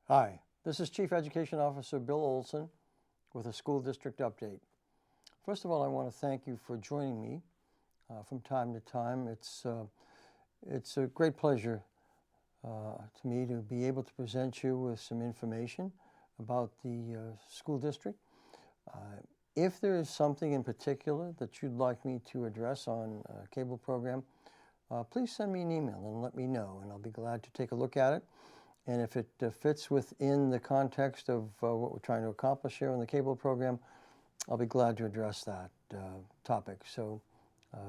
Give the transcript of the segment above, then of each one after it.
Hi, this is Chief Education Officer Bill Olsen with a school district update. First of all, I want to thank you for joining me from time to time. It's a great pleasure to me to be able to present you with some information about the school district. If there is something in particular that you'd like me to address on a cable program, please send me an email and let me know, and I'll be glad to take a look at it. And if it fits within the context of what we're trying to accomplish here on the cable program, I'll be glad to address that topic. So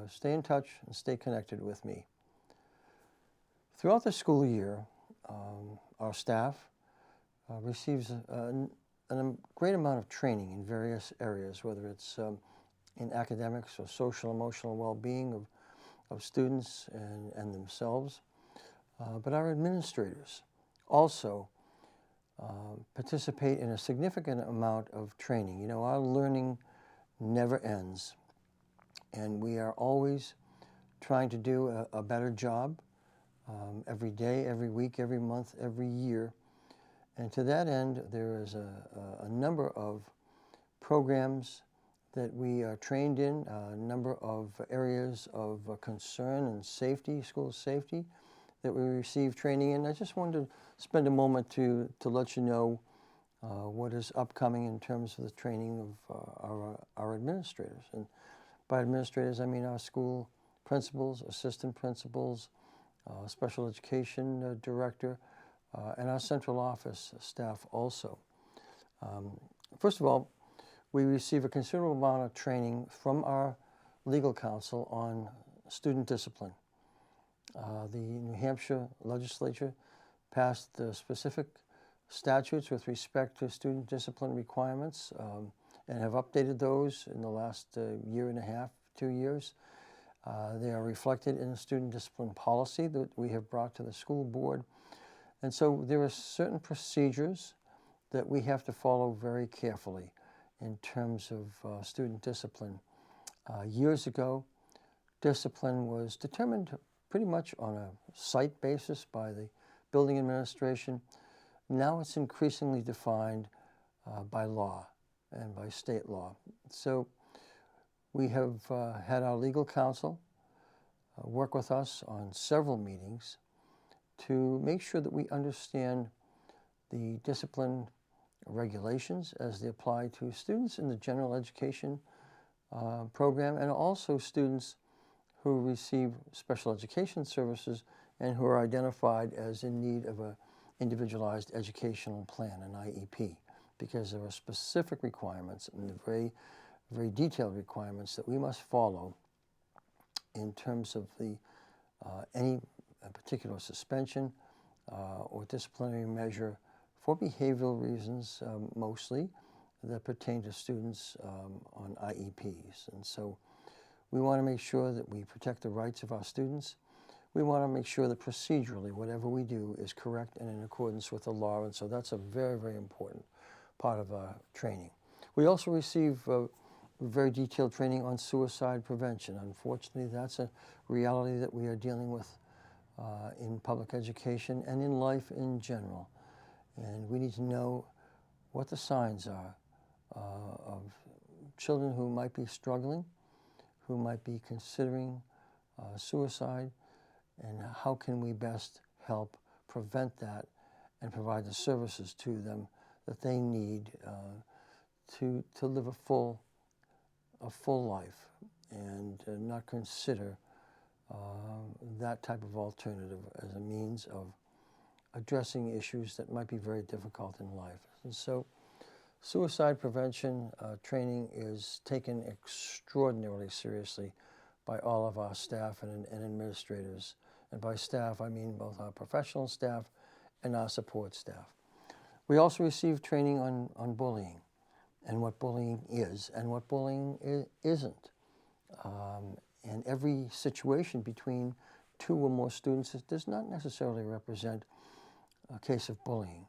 stay in touch and stay connected with me. Throughout the school year, our staff receives a great amount of training in various areas, whether it's in academics or social emotional well-being of students and themselves. But our administrators also participate in a significant amount of training. You know, our learning never ends, and we are always trying to do a better job every day, every week, every month, every year. And to that end, there is a number of programs that we are trained in, a number of areas of concern and safety, school safety, that we receive training in. I just wanted to spend a moment to let you know what is upcoming in terms of the training of our administrators. And by administrators, I mean our school principals, assistant principals, special education director, and our central office staff also. First of all, we receive a considerable amount of training from our legal counsel on student discipline. The New Hampshire legislature passed the specific statutes with respect to student discipline requirements and have updated those in the last year and a half, 2 years. They are reflected in the student discipline policy that we have brought to the school board. And so there are certain procedures that we have to follow very carefully in terms of student discipline. Years ago, discipline was determined pretty much on a site basis by the building administration. Now it's increasingly defined by law and by state law. So we have had our legal counsel work with us on several meetings to make sure that we understand the discipline regulations as they apply to students in the general education program, and also students who receive special education services and who are identified as in need of an individualized educational plan, an IEP, because there are specific requirements and very, very detailed requirements that we must follow in terms of the any particular suspension or disciplinary measure for behavioral reasons, mostly, that pertain to students on IEPs. And so we want to make sure that we protect the rights of our students. We want to make sure that procedurally, whatever we do is correct and in accordance with the law. And so that's a very, very important part of our training. We also receive very detailed training on suicide prevention. Unfortunately, that's a reality that we are dealing with in public education and in life in general. And we need to know what the signs are of children who might be struggling, who might be considering suicide, and how can we best help prevent that and provide the services to them that they need to live a full life and not consider that type of alternative as a means of addressing issues that might be very difficult in life. And so suicide prevention training is taken extraordinarily seriously by all of our staff and administrators. And by staff, I mean both our professional staff and our support staff. We also receive training on bullying and what bullying is and what bullying isn't. And every situation between two or more students does not necessarily represent a case of bullying.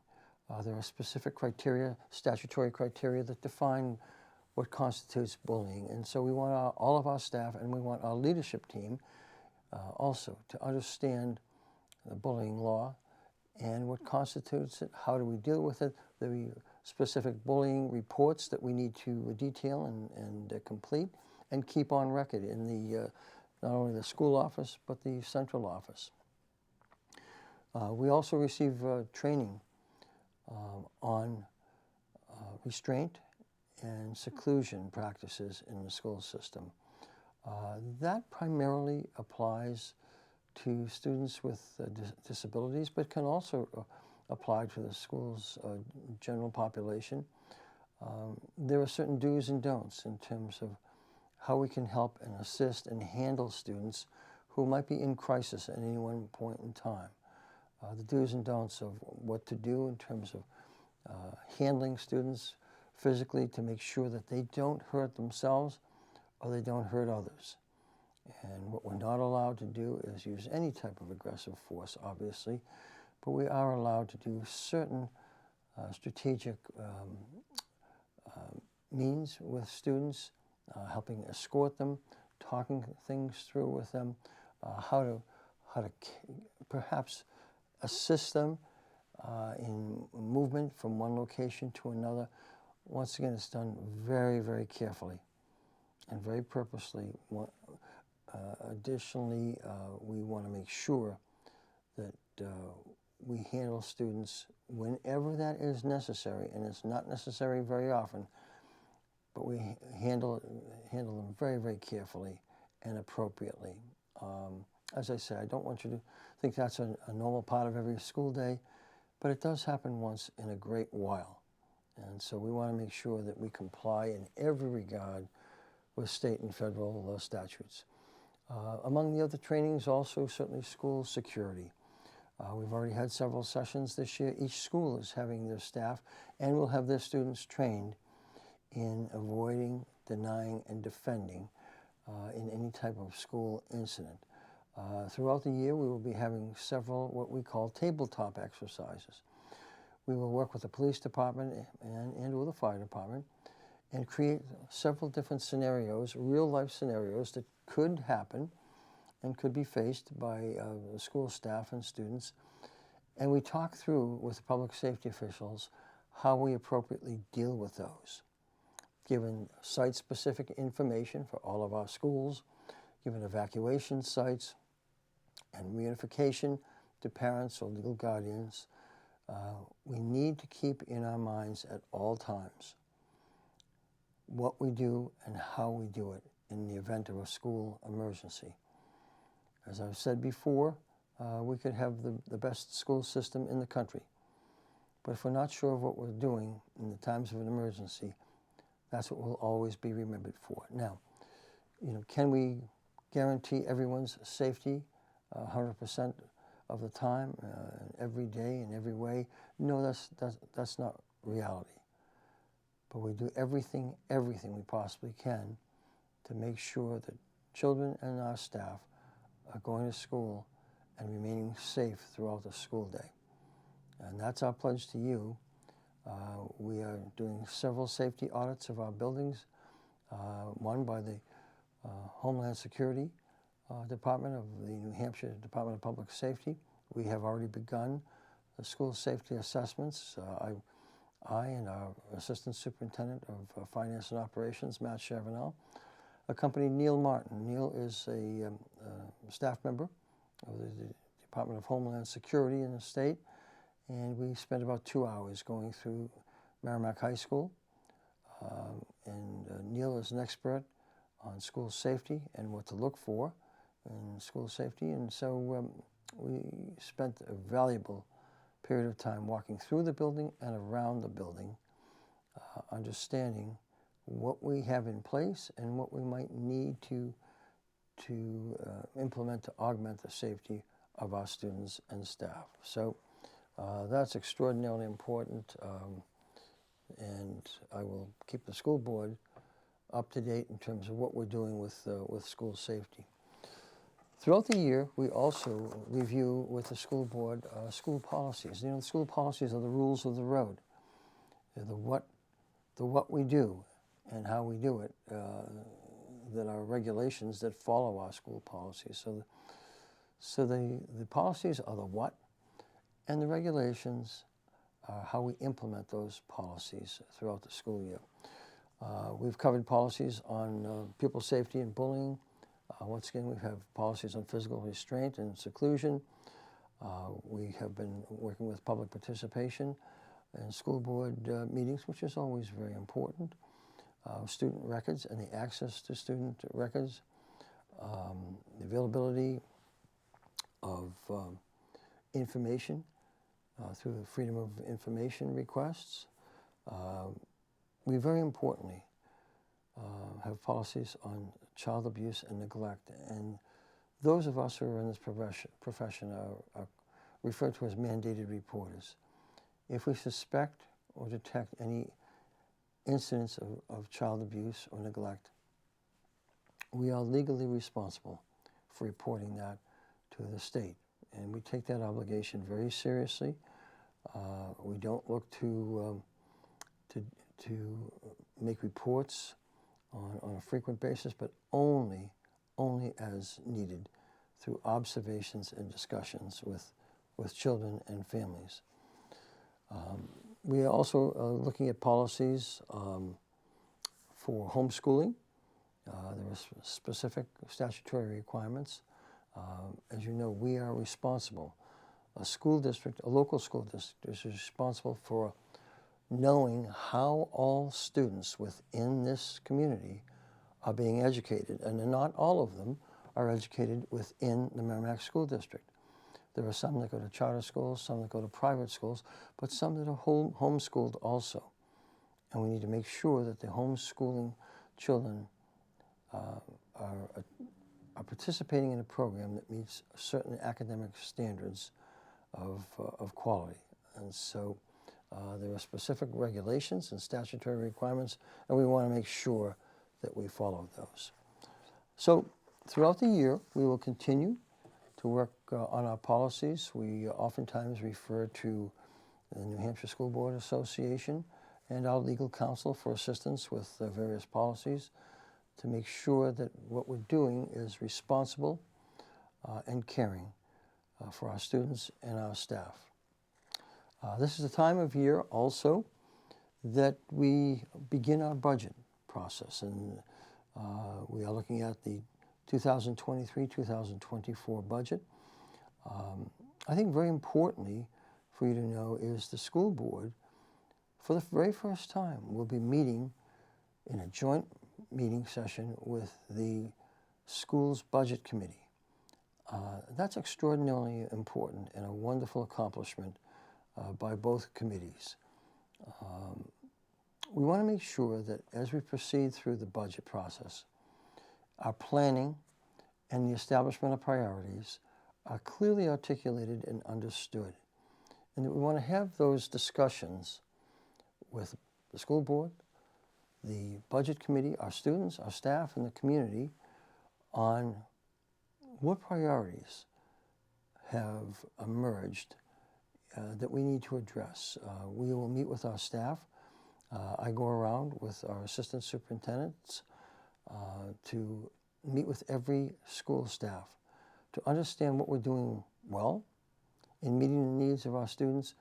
There are specific criteria, statutory criteria, that define what constitutes bullying. And so we want all of our staff, and we want our leadership team also to understand the bullying law and what constitutes it, how do we deal with it, the specific bullying reports that we need to detail and complete and keep on record in the not only the school office but the central office. We also receive training on restraint and seclusion practices in the school system. That primarily applies to students with disabilities, but can also apply to the school's general population. There are certain do's and don'ts in terms of how we can help and assist and handle students who might be in crisis at any one point in time. The do's and don'ts of what to do in terms of handling students physically to make sure that they don't hurt themselves or they don't hurt others. And what we're not allowed to do is use any type of aggressive force, obviously, but we are allowed to do certain strategic means with students, helping escort them, talking things through with them, how to perhaps assist them in movement from one location to another. Once again, it's done very, very carefully and very purposely. Additionally, we want to make sure that we handle students whenever that is necessary, and it's not necessary very often, but we handle them very, very carefully and appropriately. As I say, I don't want you to think that's a normal part of every school day, but it does happen once in a great while. And so we want to make sure that we comply in every regard with state and federal statutes. Among the other trainings, also certainly school security. We've already had several sessions this year. Each school is having their staff and will have their students trained in avoiding, denying, and defending in any type of school incident. Throughout the year, we will be having several what we call tabletop exercises. We will work with the police department and with the fire department and create several different scenarios, real-life scenarios that could happen and could be faced by the school staff and students. And we talk through with the public safety officials how we appropriately deal with those, given site-specific information for all of our schools, given evacuation sites and reunification to parents or legal guardians. We need to keep in our minds at all times what we do and how we do it in the event of a school emergency. As I've said before, we could have the best school system in the country, but if we're not sure of what we're doing in the times of an emergency, that's what we'll always be remembered for. Now, can we guarantee everyone's safety 100% of the time, every day, in every way? No, that's not reality. But we do everything we possibly can to make sure that children and our staff are going to school and remaining safe throughout the school day. And that's our pledge to you. We are doing several safety audits of our buildings, one by the Homeland Security Department of the New Hampshire Department of Public Safety. We have already begun the school safety assessments. I and our Assistant Superintendent of Finance and Operations, Matt Chavanel, accompanied Neil Martin. Neil is a staff member of the Department of Homeland Security in the state, and we spent about 2 hours going through Merrimack High School. Neil is an expert on school safety and what to look for in school safety, and so we spent a valuable period of time walking through the building and around the building, understanding what we have in place and what we might need to implement to augment the safety of our students and staff. So that's extraordinarily important, and I will keep the school board up to date in terms of what we're doing with school safety. Throughout the year, we also review with the school board school policies. You know, the school policies are the rules of the road. They're the what we do and how we do it, that are regulations that follow our school policies. So the policies are the what, and the regulations are how we implement those policies throughout the school year. We've covered policies on pupil safety and bullying. Once again, we have policies on physical restraint and seclusion. We have been working with public participation in school board meetings, which is always very important. Student records and the access to student records, the availability of information through the Freedom of Information requests. We very importantly have policies on child abuse and neglect, and those of us who are in this profession are referred to as mandated reporters. If we suspect or detect any incidents of child abuse or neglect, we are legally responsible for reporting that to the state, and we take that obligation very seriously. We don't look to make reports on a frequent basis, but only as needed through observations and discussions with children and families. We are also looking at policies for homeschooling. There are specific statutory requirements. As you know, we are responsible. A school district, a local school district, is responsible for knowing how all students within this community are being educated, and not all of them are educated within the Merrimack School District. There are some that go to charter schools, some that go to private schools, but some that are homeschooled also. And we need to make sure that the homeschooling children are participating in a program that meets certain academic standards of quality. And so there are specific regulations and statutory requirements, and we want to make sure that we follow those. So throughout the year, we will continue to work on our policies. We oftentimes refer to the New Hampshire School Board Association and our legal counsel for assistance with various policies to make sure that what we're doing is responsible and caring for our students and our staff. This is the time of year also that we begin our budget process, and we are looking at the 2023-2024 budget. I think very importantly for you to know is the school board, for the very first time, will be meeting in a joint meeting session with the school's budget committee. That's extraordinarily important and a wonderful accomplishment by both committees. We want to make sure that as we proceed through the budget process, our planning and the establishment of priorities are clearly articulated and understood, and that we want to have those discussions with the school board, the budget committee, our students, our staff, and the community on what priorities have emerged that we need to address. We will meet with our staff. I go around with our assistant superintendents to meet with every school staff to understand what we're doing well in meeting the needs of our students,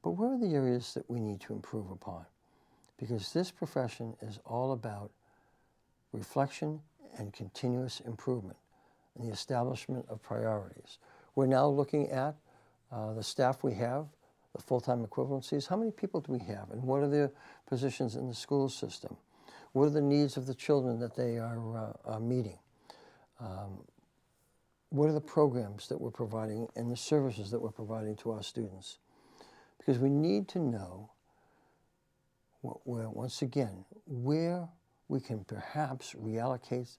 but where are the areas that we need to improve upon? Because this profession is all about reflection and continuous improvement and the establishment of priorities. We're now looking at the staff we have, the full-time equivalencies. How many people do we have, and what are their positions in the school system? What are the needs of the children that they are meeting? What are the programs that we're providing and the services that we're providing to our students? Because we need to know, once again, where we can perhaps reallocate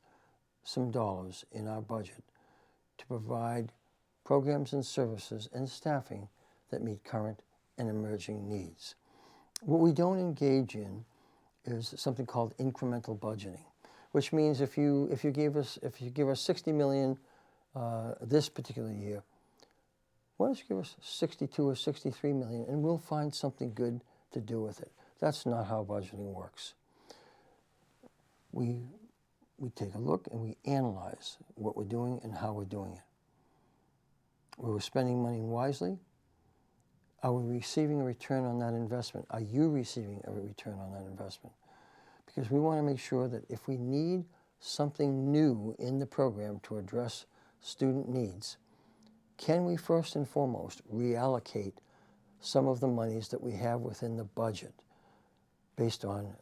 some dollars in our budget to provide programs and services and staffing that meet current and emerging needs. What we don't engage in is something called incremental budgeting, which means if you give us $60 million this particular year. Why don't you give us 62 or 63 million and we'll find something good to do with it. That's not how budgeting works. We take a look and we analyze what we're doing and how we're doing it. We're spending money wisely. Are we receiving a return on that investment? Are you receiving a return on that investment? Because we want to make sure that if we need something new in the program to address student needs, can we first and foremost reallocate some of the monies that we have within the budget based on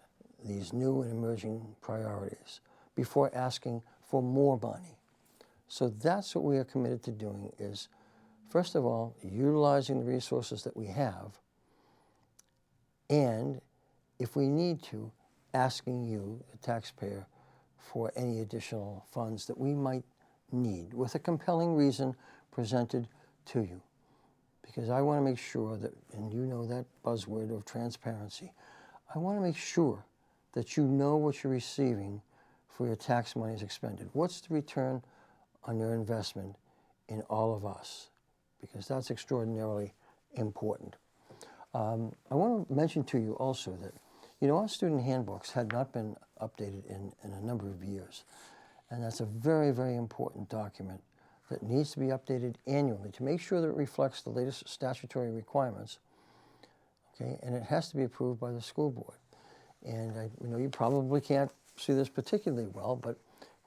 these new and emerging priorities before asking for more money? So that's what we are committed to doing, is first of all, utilizing the resources that we have, and if we need to, asking you, the taxpayer, for any additional funds that we might need with a compelling reason presented to you. Because I want to make sure that, and you know that buzzword of transparency, I want to make sure that you know what you're receiving for your tax monies expended. What's the return on your investment in all of us? Because that's extraordinarily important. I want to mention to you also that, you know, our student handbooks had not been updated in a number of years. And that's a very, very important document that needs to be updated annually to make sure that it reflects the latest statutory requirements. Okay, and it has to be approved by the school board. And I know you probably can't see this particularly well, but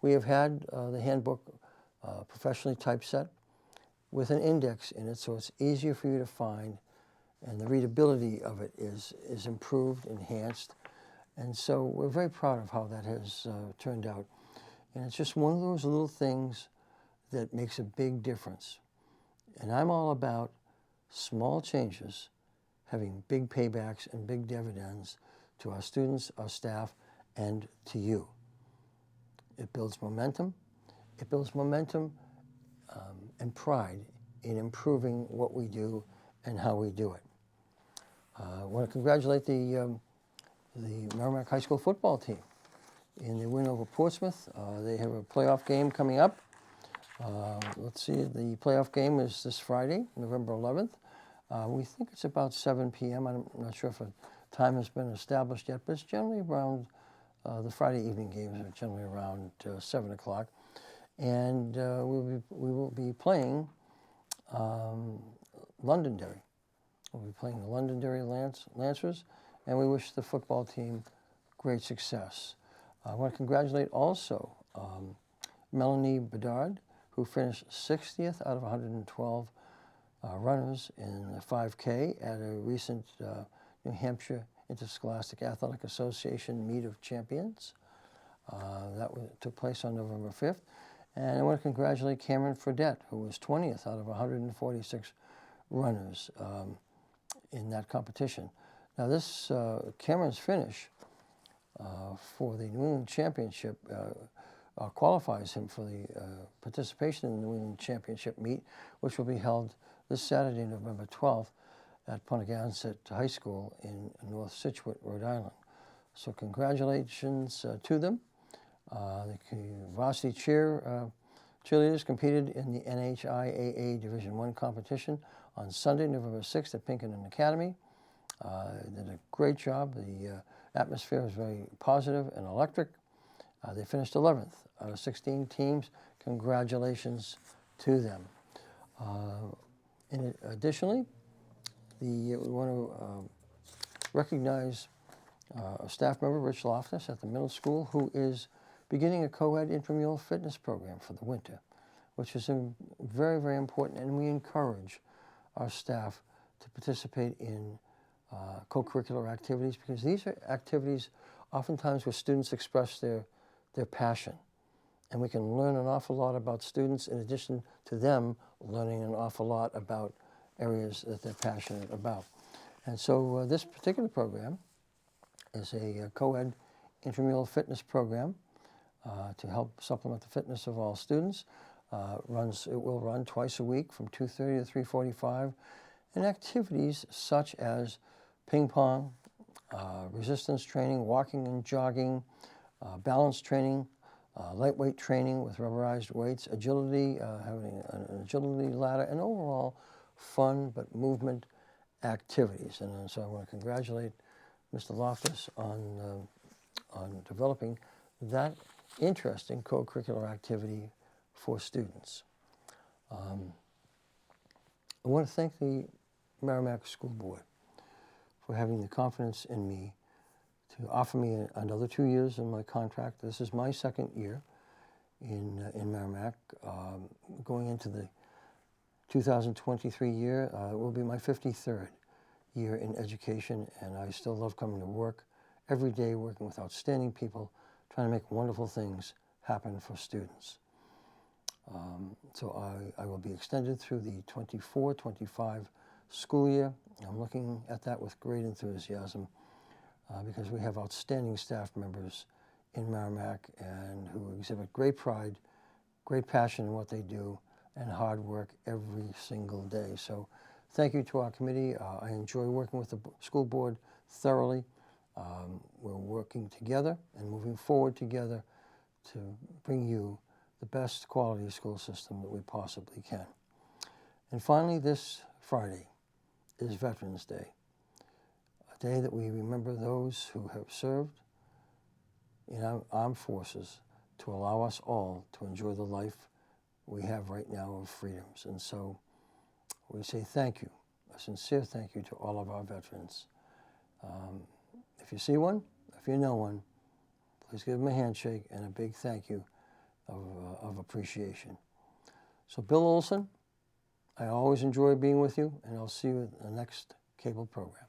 we have had the handbook professionally typeset with an index in it, so it's easier for you to find, and the readability of it is improved, enhanced. And so we're very proud of how that has turned out. And it's just one of those little things that makes a big difference. And I'm all about small changes having big paybacks and big dividends to our students, our staff, and to you. It builds momentum. It builds momentum and pride in improving what we do and how we do it. I want to congratulate the Merrimack High School football team in the win over Portsmouth. They have a playoff game coming up. Let's see, the playoff game is this Friday, November 11th. We think it's about 7 p.m. I'm not sure if a time has been established yet, but it's generally around, the Friday evening games are generally around 7 o'clock. And we will be playing Londonderry. We'll be playing the Londonderry Lancers, and we wish the football team great success. I want to congratulate also Melanie Bedard, who finished 60th out of 112 runners in the 5K at a recent New Hampshire Interscholastic Athletic Association Meet of Champions. That took place on November 5th. And I want to congratulate Cameron Fredette, who was 20th out of 146 runners in that competition. Now this, Cameron's finish for the New England Championship qualifies him for the participation in the New England Championship meet, which will be held this Saturday, November 12th, at Pontiac High School in North Scituate, Rhode Island. So congratulations to them. The varsity cheerleaders competed in the NHIAA Division I competition on Sunday, November 6th at Pinkerton Academy. Did a great job. The atmosphere was very positive and electric. They finished 11th out of 16 teams. Congratulations to them. Additionally, we want to recognize a staff member, Rich Loftus, at the middle school, who is beginning a co-ed intramural fitness program for the winter, which is very, very important, and we encourage our staff to participate in co-curricular activities, because these are activities oftentimes where students express their passion, and we can learn an awful lot about students in addition to them learning an awful lot about areas that they're passionate about. And so this particular program is a co-ed intramural fitness program to help supplement the fitness of all students. It will run twice a week from 2:30 to 3:45, and activities such as ping pong, resistance training, walking and jogging, balance training, lightweight training with rubberized weights, agility, having an agility ladder, and overall fun but movement activities. And so I want to congratulate Mr. Loftus on developing that interesting co-curricular activity for students. I want to thank the Merrimack School Board for having the confidence in me to offer me another 2 years in my contract. This is my second year in Merrimack. Going into the 2023 year, it will be my 53rd year in education, and I still love coming to work every day, working with outstanding people, trying to make wonderful things happen for students. So I will be extended through the 24-25 school year. I'm looking at that with great enthusiasm because we have outstanding staff members in Merrimack and who exhibit great pride, great passion in what they do, and hard work every single day. So thank you to our committee. I enjoy working with the school board thoroughly. We're working together and moving forward together to bring you the best quality school system that we possibly can. And finally, this Friday is Veterans Day, a day that we remember those who have served in our armed forces to allow us all to enjoy the life we have right now of freedoms. And so we say thank you, a sincere thank you to all of our veterans. If you see one, if you know one, please give them a handshake and a big thank you of appreciation. So Bill Olsen, I always enjoy being with you, and I'll see you in the next cable program.